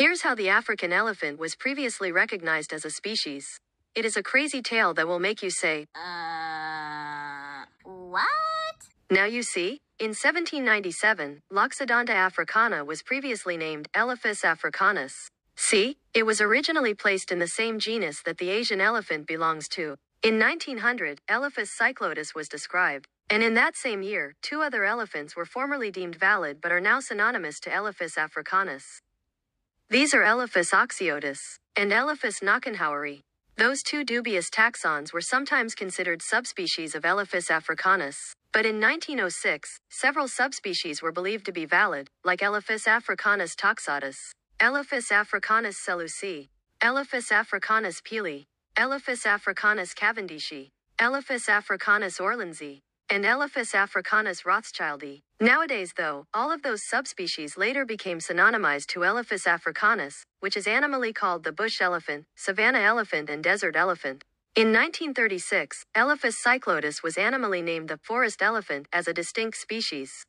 Here's how the African elephant was previously recognized as a species. It is a crazy tale that will make you say, What? Now you see? In 1797, Loxodonta africana was previously named Elephas africanus. See? It was originally placed in the same genus that the Asian elephant belongs to. In 1900, Elephas cyclodus was described, and in that same year, two other elephants were formerly deemed valid but are now synonymous to Elephas africanus. These are Elephas oxyotus and Elephas knockenhaueri. Those two dubious taxons were sometimes considered subspecies of Elephas africanus, but in 1906, several subspecies were believed to be valid, like Elephas africanus toxotus, Elephas africanus seleuci, Elephas africanus peely, Elephas africanus cavendishi, Elephas africanus orlandsi, and Elephas africanus rothschildi. Nowadays though, all of those subspecies later became synonymized to Elephas africanus, which is animally called the bush elephant, savanna elephant and desert elephant. In 1936, Elephas cyclodus was animally named the forest elephant as a distinct species.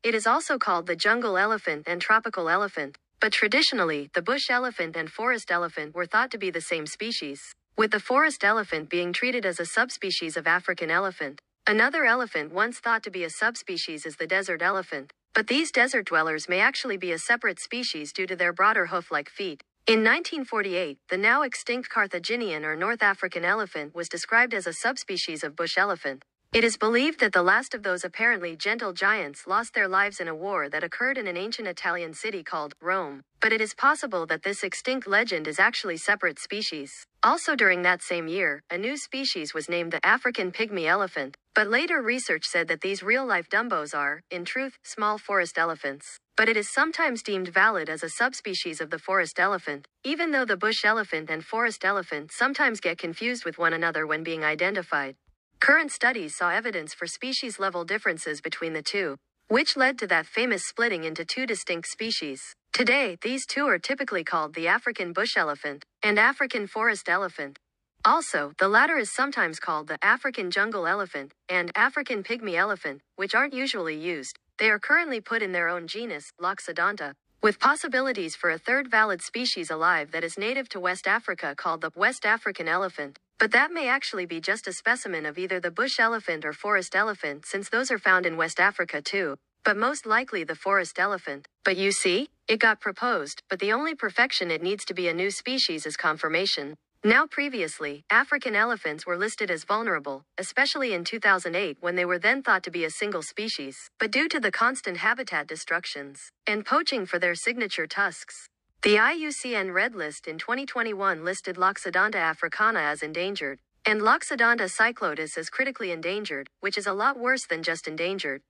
It is also called the jungle elephant and tropical elephant, but traditionally, the bush elephant and forest elephant were thought to be the same species, with the forest elephant being treated as a subspecies of African elephant. Another elephant once thought to be a subspecies is the desert elephant, but these desert dwellers may actually be a separate species due to their broader hoof-like feet. In 1948, the now extinct Carthaginian or North African elephant was described as a subspecies of bush elephant. It is believed that the last of those apparently gentle giants lost their lives in a war that occurred in an ancient Italian city called Rome, but it is possible that this extinct legend is actually separate species. Also during that same year, a new species was named the African pygmy elephant, but later research said that these real-life Dumbos are, in truth, small forest elephants. But it is sometimes deemed valid as a subspecies of the forest elephant, even though the bush elephant and forest elephant sometimes get confused with one another when being identified. Current studies saw evidence for species-level differences between the two, which led to that famous splitting into two distinct species. Today, these two are typically called the African bush elephant and African forest elephant. Also, the latter is sometimes called the African jungle elephant and African pygmy elephant, which aren't usually used. They are currently put in their own genus, Loxodonta, with possibilities for a third valid species alive that is native to West Africa called the West African elephant. But that may actually be just a specimen of either the bush elephant or forest elephant, since those are found in West Africa too, but most likely the forest elephant. But you see, it got proposed, but the only perfection it needs to be a new species is confirmation. Now previously, African elephants were listed as vulnerable, especially in 2008 when they were then thought to be a single species, but due to the constant habitat destructions and poaching for their signature tusks, the IUCN Red List in 2021 listed Loxodonta africana as endangered, and Loxodonta cyclodus as critically endangered, which is a lot worse than just endangered.